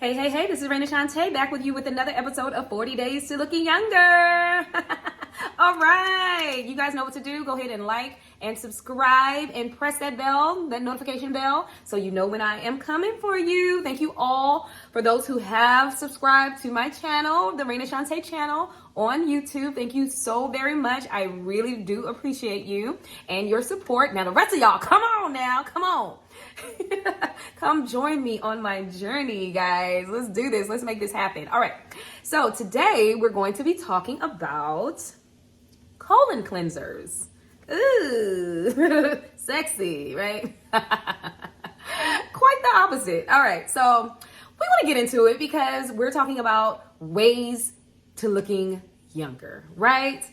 Hey, this is Reina Shaunte back with you with another episode of 40 Days to Looking Younger. All right, you guys know what to do. Go ahead and like and subscribe and press that bell, that notification bell, so you know when I am coming for you. Thank you all for those who have subscribed to my channel, the Reina Shaunte channel on YouTube. Thank you so very much. I really do appreciate you and your support. Now the rest of y'all, come on now, come on. Come join me on my journey, guys. Let's do this. Let's make this happen. All right. So today we're going to be talking about colon cleansers. Ooh, sexy, right? Quite the opposite. All right. So we want to get into it because we're talking about ways to looking younger, right?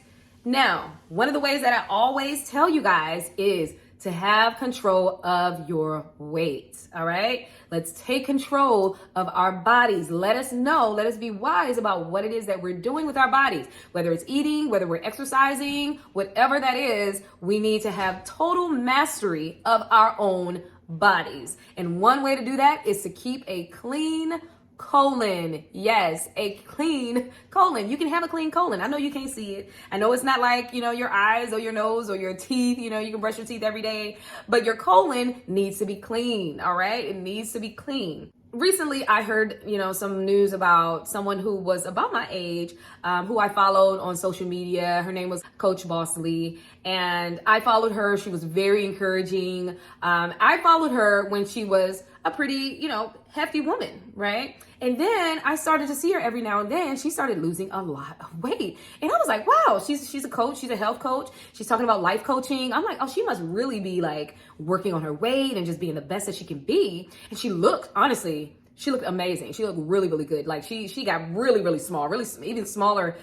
Now, one of the ways that I always tell you guys is to have control of your weight, all right? Let's take control of our bodies. Let us know, let us be wise about what it is that we're doing with our bodies. Whether it's eating, whether we're exercising, whatever that is, we need to have total mastery of our own bodies. And one way to do that is to keep a clean colon. Yes, a clean colon. You can have a clean colon. I know you can't see it. I know it's not like, your eyes or your nose or your teeth, you can brush your teeth every day, but your colon needs to be clean. All right. It needs to be clean. Recently, I heard, some news about someone who was about my age, who I followed on social media. Her name was Coach Bosley, and I followed her. She was very encouraging. I followed her when she was a pretty, hefty woman, right? And then I started to see her every now and then. She started losing a lot of weight. And I was like, wow, she's a coach. She's a health coach. She's talking about life coaching. I'm like, oh, she must really be like working on her weight and just being the best that she can be. And she looked, honestly, she looked amazing. She looked really, really good. Like she got really, really small, really even smaller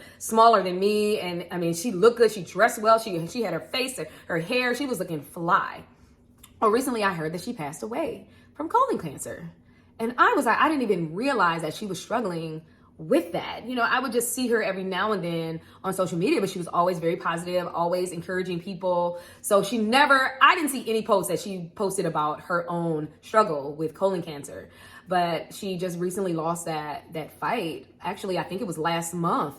than me. And I mean, she looked good. She dressed well. She had her face, her hair. She was looking fly. Oh, recently I heard that she passed away from colon cancer. And I was like, I didn't even realize that she was struggling with that. I would just see her every now and then on social media, but she was always very positive, always encouraging people. So I didn't see any posts that she posted about her own struggle with colon cancer. But she just recently lost that fight. Actually, I think it was last month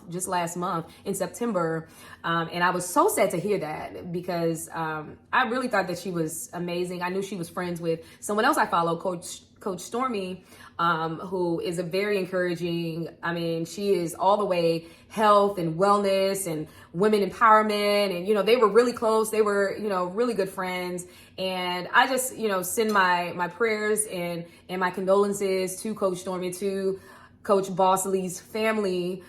in September. And I was so sad to hear that because I really thought that she was amazing. I knew she was friends with someone else I follow, Coach Stormy, who is a very encouraging, she is all the way health and wellness and women empowerment. And, they were really close. They were, really good friends. And I just, send my prayers and my condolences to Coach Stormy, to Coach Bosley's family,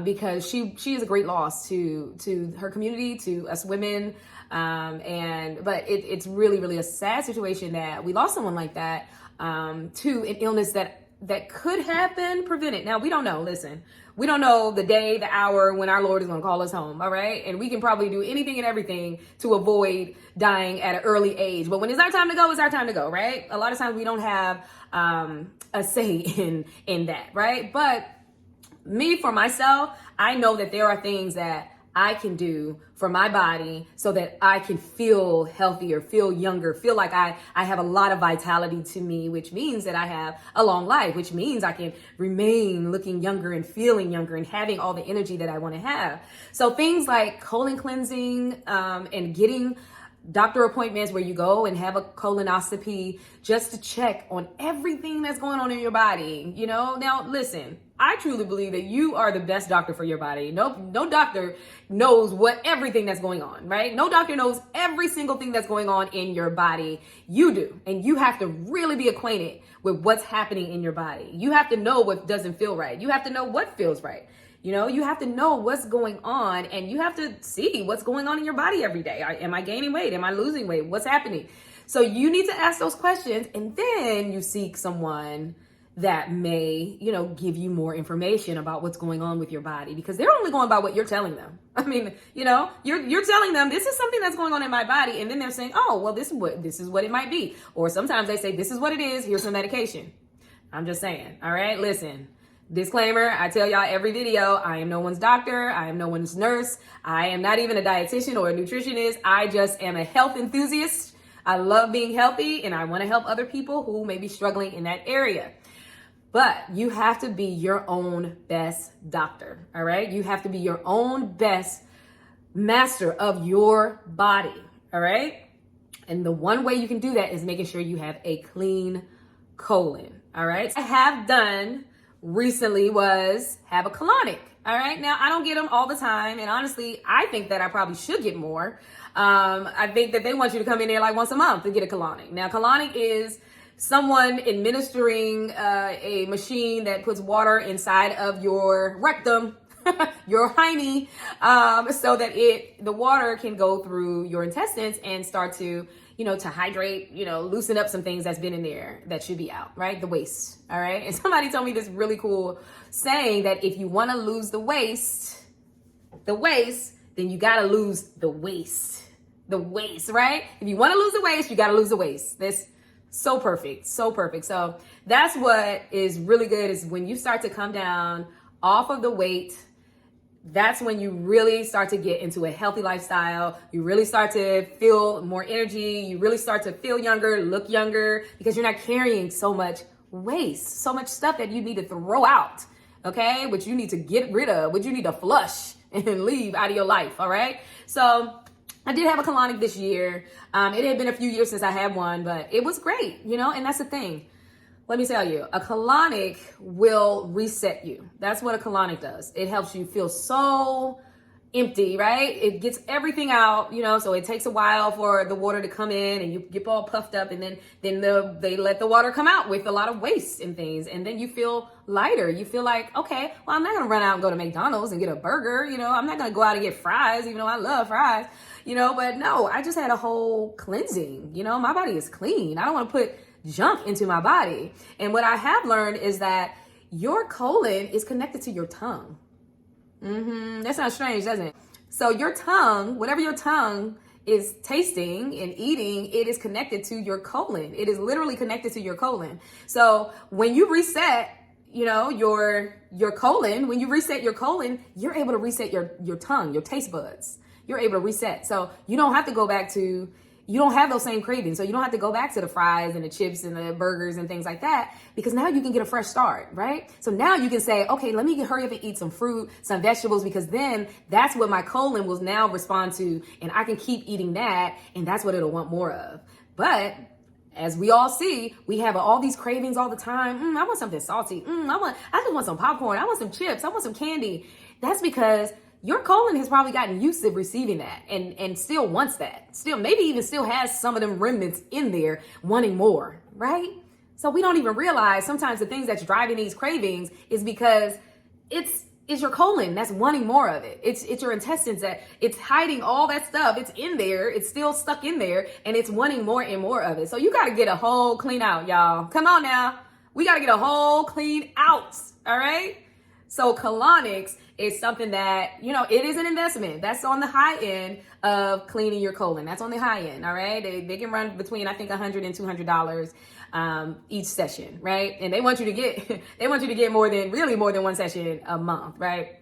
because she is a great loss to her community, to us women. But it's really, really a sad situation that we lost someone like that, to an illness that could have been prevented. Now, we don't know. Listen, we don't know the day, the hour when our Lord is going to call us home. All right. And we can probably do anything and everything to avoid dying at an early age. But when it's our time to go, it's our time to go. Right. A lot of times we don't have a say in that. Right. But me, for myself, I know that there are things that I can do for my body so that I can feel healthier, feel younger, feel like I have a lot of vitality to me, which means that I have a long life, which means I can remain looking younger and feeling younger and having all the energy that I want to have. So things like colon cleansing, and getting doctor appointments where you go and have a colonoscopy just to check on everything that's going on in your body. Now listen, I truly believe that you are the best doctor for your body. No doctor knows everything that's going on, right? No doctor knows every single thing that's going on in your body. You do. And you have to really be acquainted with what's happening in your body. You have to know what doesn't feel right. You have to know what feels right. You have to know what's going on, and you have to see what's going on in your body every day. Am I gaining weight? Am I losing weight? What's happening? So you need to ask those questions, and then you seek someone that may, give you more information about what's going on with your body, because they're only going by what you're telling them. You're telling them this is something that's going on in my body, and then they're saying, oh, well, this is what it might be. Or sometimes they say, this is what it is. Here's some medication. I'm just saying. All right, listen. Disclaimer, I tell y'all every video, I am no one's doctor. I am no one's nurse. I am not even a dietitian or a nutritionist. I just am a health enthusiast. I love being healthy, and I want to help other people who may be struggling in that area. But you have to be your own best doctor, all right? You have to be your own best master of your body, all right? And the one way you can do that is making sure you have a clean colon, all right? I have done recently was have a colonic, all right? Now, I don't get them all the time, and honestly, I think that I probably should get more. I think that they want you to come in there like once a month to get a colonic. Now, colonic is someone administering a machine that puts water inside of your rectum, your hiney, so that the water can go through your intestines and start to, to hydrate, loosen up some things that's been in there that should be out, right? The waste, all right? And somebody told me this really cool saying that if you want to lose the waste, then you got to lose the waste, right? If you want to lose the waste, you got to lose the waste. That's so perfect. So perfect. So that's what is really good is when you start to come down off of the weight, that's when you really start to get into a healthy lifestyle. You really start to feel more energy. You really start to feel younger, look younger, because you're not carrying so much waste, so much stuff that you need to throw out, okay? Which you need to get rid of, which you need to flush and leave out of your life, all right? So I did have a colonic this year. It had been a few years since I had one, but it was great, and that's the thing. Let me tell you, a colonic will reset you. That's what a colonic does. It helps you feel so empty, right? It gets everything out, so it takes a while for the water to come in and you get all puffed up, and then they let the water come out with a lot of waste and things. And then you feel lighter. You feel like, okay, well, I'm not going to run out and go to McDonald's and get a burger. I'm not going to go out and get fries, even though I love fries, but no, I just had a whole cleansing. My body is clean. I don't want to put junk into my body. And what I have learned is that your colon is connected to your tongue. That sounds strange, doesn't it? So your tongue, whatever your tongue is tasting and eating, it is connected to your colon. It is literally connected to your colon. So when you reset, your colon, when you reset your colon, you're able to reset your tongue, your taste buds. You're able to reset. So you don't have to go back to, you don't have those same cravings. So you don't have to go back to the fries and the chips and the burgers and things like that, because now you can get a fresh start, right? So now you can say, okay, let me hurry up and eat some fruit, some vegetables, because then that's what my colon will now respond to, and I can keep eating that, and that's what it'll want more of. But as we all see, we have all these cravings all the time. I want something salty. I just want some popcorn. I want some chips. I want some candy. That's because your colon has probably gotten used to receiving that and still wants that. Still, maybe even still has some of them remnants in there wanting more, right? So we don't even realize sometimes the things that's driving these cravings is because it's your colon that's wanting more of it. It's your intestines that it's hiding all that stuff. It's in there. It's still stuck in there, and it's wanting more and more of it. So you got to get a whole clean out, y'all. Come on now. We got to get a whole clean out. All right. So colonics is something that, it is an investment. That's on the high end of cleaning your colon. That's on the high end, all right? They can run between, I think, $100 and $200 each session, right? And they want you to get more than one session a month, right?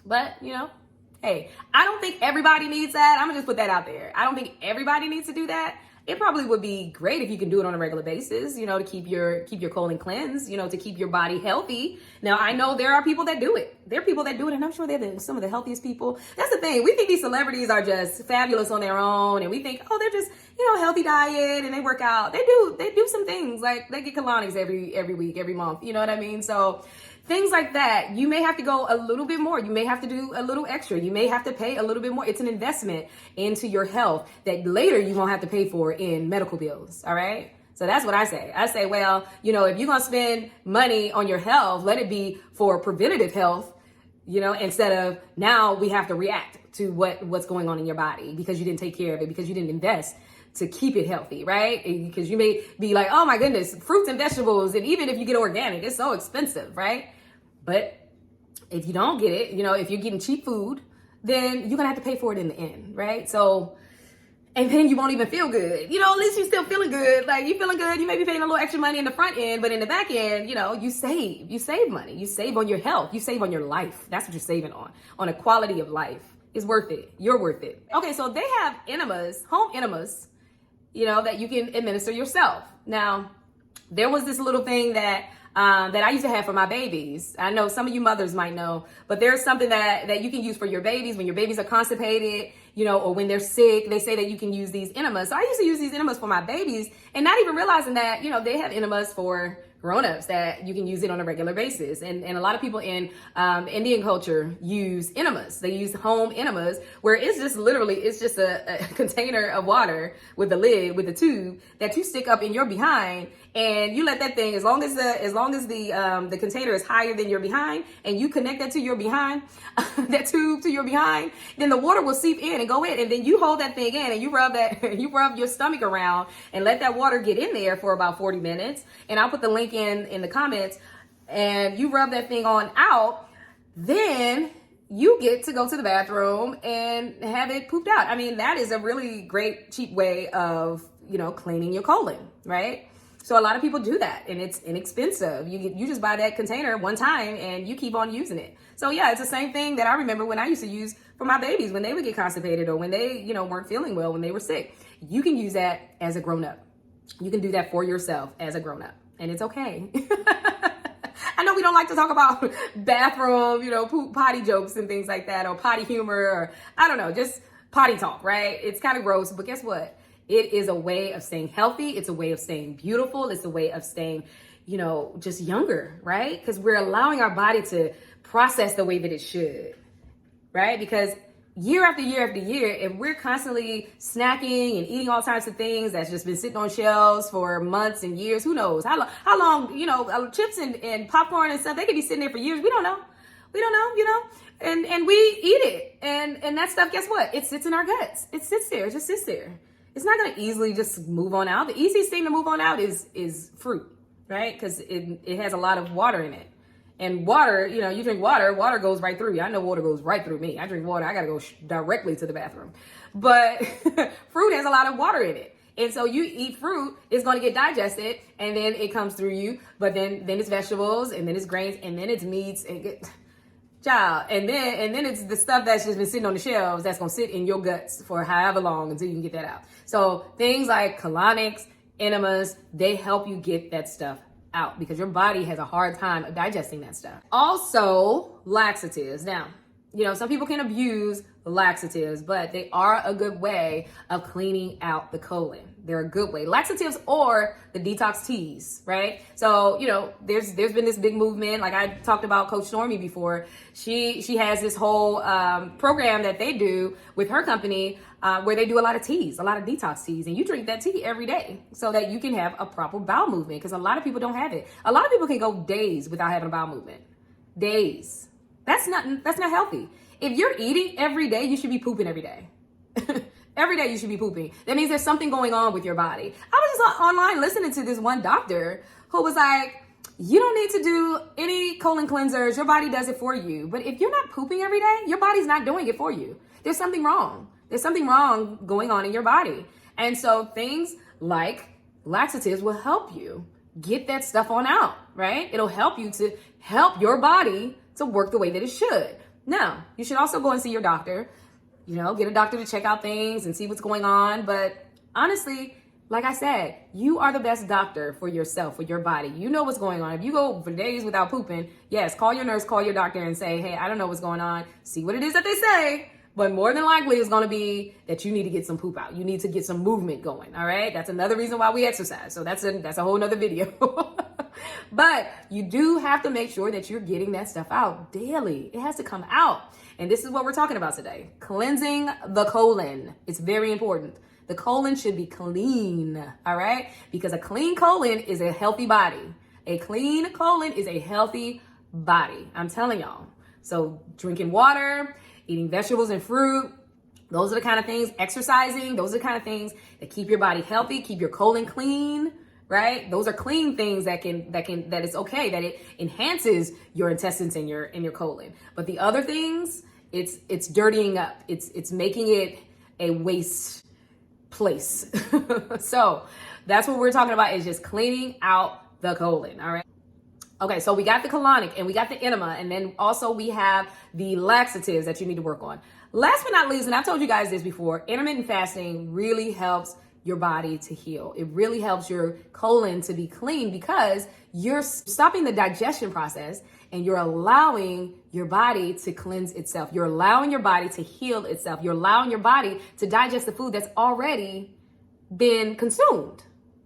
But, hey, I don't think everybody needs that. I'm gonna just put that out there. I don't think everybody needs to do that. It probably would be great if you can do it on a regular basis, to keep your colon cleansed, to keep your body healthy. Now, I know there are people that do it. There are people that do it, and I'm sure they're some of the healthiest people. That's the thing. We think these celebrities are just fabulous on their own, and we think, oh, they're just, healthy diet, and they work out. They do some things, like they get colonics every week, every month. You know what I mean? So things like that, you may have to go a little bit more. You may have to do a little extra. You may have to pay a little bit more. It's an investment into your health that later you won't have to pay for in medical bills. All right. So that's what I say. I say, well, if you're going to spend money on your health, let it be for preventative health, instead of now we have to react to what's going on in your body because you didn't take care of it, because you didn't invest to keep it healthy, right? Because you may be like, oh my goodness, fruits and vegetables, and even if you get organic, it's so expensive, right? But if you don't get it, if you're getting cheap food, then you're gonna have to pay for it in the end, right? So, and then you won't even feel good. At least you're still feeling good. Like, you're feeling good. You may be paying a little extra money in the front end, but in the back end, you save money. You save on your health. You save on your life. That's what you're saving on a quality of life. It's worth it. You're worth it. Okay, so they have enemas, home enemas, that you can administer yourself. Now, there was this little thing that that I used to have for my babies. I know some of you mothers might know, but there's something that you can use for your babies when your babies are constipated, or when they're sick. They say that you can use these enemas. So I used to use these enemas for my babies and not even realizing that, they have enemas for grown-ups that you can use it on a regular basis. And a lot of people in Indian culture use enemas. They use home enemas where it's just a container of water with the lid, with the tube that you stick up in your behind, and you let that thing, as long as the container is higher than your behind, and you connect that to your behind, that tube to your behind, then the water will seep in and go in, and then you hold that thing in and you rub your stomach around and let that water get in there for about 40 minutes. And I'll put the link in the comments, and you rub that thing on out, then you get to go to the bathroom and have it pooped out. I mean, that is a really great, cheap way of, cleaning your colon, right? So a lot of people do that, and it's inexpensive. You just buy that container one time and you keep on using it. So yeah, it's the same thing that I remember when I used to use for my babies when they would get constipated or when they, weren't feeling well, when they were sick. You can use that as a grown-up. You can do that for yourself as a grown-up, and it's okay. I know we don't like to talk about bathroom, poop, potty jokes and things like that, or potty humor, or I don't know, just potty talk, right? It's kind of gross, but guess what? It is a way of staying healthy. It's a way of staying beautiful. It's a way of staying, just younger, right? Because we're allowing our body to process the way that it should, right? Because year after year after year, if we're constantly snacking and eating all types of things that's just been sitting on shelves for months and years, who knows how long, chips and popcorn and stuff, they could be sitting there for years. We don't know, and we eat it. And that stuff, guess what? It sits in our guts. It sits there, it just sits there. It's not going to easily just move on out. The easiest thing to move on out is fruit, right? Because it has a lot of water in it. And water, you drink water goes right through you. I know water goes right through me. I drink water, I got to go directly to the bathroom. But fruit has a lot of water in it. And so you eat fruit, it's going to get digested, and then it comes through you. But then it's vegetables, and then it's grains, and then it's meats, and then it's the stuff that's just been sitting on the shelves that's going to sit in your guts for however long until you can get that out. So things like colonics, enemas, they help you get that stuff out because your body has a hard time of digesting that stuff. Also, laxatives. Now, some people can abuse laxatives, but they are a good way of cleaning out the colon. They're a good way. Laxatives or the detox teas, right? So, there's been this big movement. Like I talked about Coach Stormy before. She has this whole program that they do with her company where they do a lot of teas, a lot of detox teas. And you drink that tea every day so that you can have a proper bowel movement because a lot of people don't have it. A lot of people can go days without having a bowel movement. Days. That's not healthy. If you're eating every day, you should be pooping every day. Every day you should be pooping. That means there's something going on with your body. I was just online listening to this one doctor who was like, you don't need to do any colon cleansers. Your body does it for you. But if you're not pooping every day, your body's not doing it for you. There's something wrong. There's something wrong going on in your body. And so things like laxatives will help you get that stuff on out, right? It'll help you to help your body to work the way that it should. Now, you should also go and see your doctor, get a doctor to check out things and see what's going on. But honestly, like I said, you are the best doctor for yourself, for your body. You know what's going on. If you go for days without pooping, yes, call your nurse, call your doctor and say, hey, I don't know what's going on. See what it is that they say. But more than likely, it's going to be that you need to get some poop out. You need to get some movement going. All right. That's another reason why we exercise. So that's a whole nother video. But you do have to make sure that you're getting that stuff out daily. It has to come out. And this is what we're talking about today. Cleansing the colon. It's very important. The colon should be clean. All right. Because a clean colon is a healthy body. A clean colon is a healthy body. I'm telling y'all. So drinking water, eating vegetables and fruit, those are the kind of things, exercising, those are the kind of things that keep your body healthy, keep your colon clean, right? Those are clean things that it's okay, that it enhances your intestines and your colon. But the other things, it's dirtying up. It's making it a waste place. So that's what we're talking about, is just cleaning out the colon, all right? Okay, so we got the colonic and we got the enema, and then also we have the laxatives that you need to work on. Last but not least, and I've told you guys this before, intermittent fasting really helps your body to heal. It really helps your colon to be clean because you're stopping the digestion process and you're allowing your body to cleanse itself. You're allowing your body to heal itself. You're allowing your body to digest the food that's already been consumed,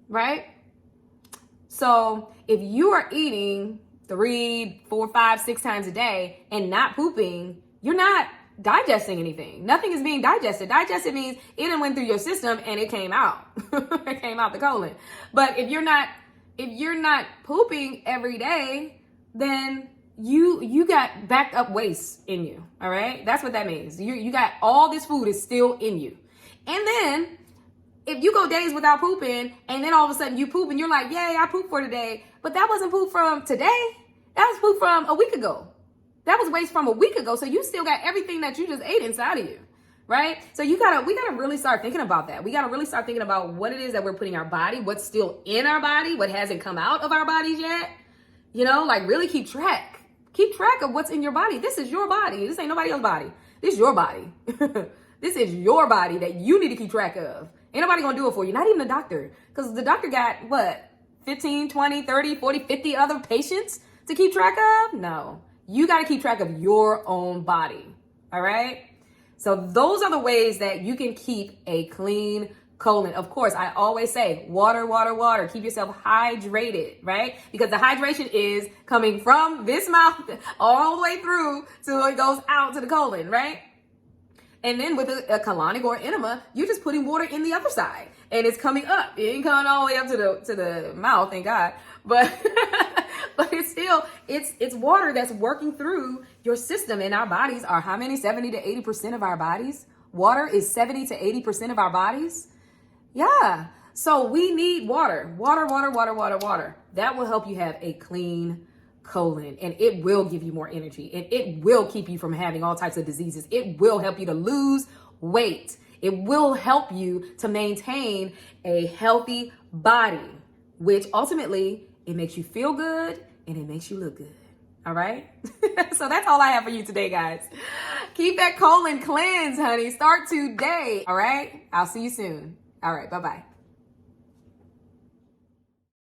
right? So if you are eating 3, 4, 5, 6 times a day and not pooping, you're not digesting anything. Nothing is being digested. Digested means it done went through your system and it came out. It came out the colon. But if you're not pooping every day, then you got backed up waste in you. All right? That's what that means. You got all this food is still in you. And then if you go days without pooping and then all of a sudden you poop and you're like, yay, I pooped for today. But that wasn't poop from today. That was poop from a week ago. That was waste from a week ago. So you still got everything that you just ate inside of you, right? So we gotta really start thinking about that. We gotta really start thinking about what it is that we're putting in our body, what's still in our body, what hasn't come out of our bodies yet. You know, like really keep track. Keep track of what's in your body. This is your body. This ain't nobody else's body. This is your body. This is your body that you need to keep track of. Ain't nobody gonna do it for you, not even the doctor. Because the doctor got, what, 15, 20, 30, 40, 50 other patients to keep track of? No. You got to keep track of your own body, all right? So those are the ways that you can keep a clean colon. Of course, I always say water, water, water. Keep yourself hydrated, right? Because the hydration is coming from this mouth all the way through till it goes out to the colon, right? And then with a colonic or enema, you're just putting water in the other side and it's coming up. It ain't coming all the way up to the mouth, thank God. But but it's still, it's water that's working through your system. And our bodies are how many? 70 to 80% of our bodies. Water is 70 to 80% of our bodies. Yeah. So we need water. Water, water, water, water, water. That will help you have a clean colon, and it will give you more energy, and it will keep you from having all types of diseases. It will help you to lose weight. It will help you to maintain a healthy body, which ultimately it makes you feel good and it makes you look good. All right. So that's all I have for you today, guys. Keep that colon cleansed, honey. Start today. All right. I'll see you soon. All right. Bye-bye.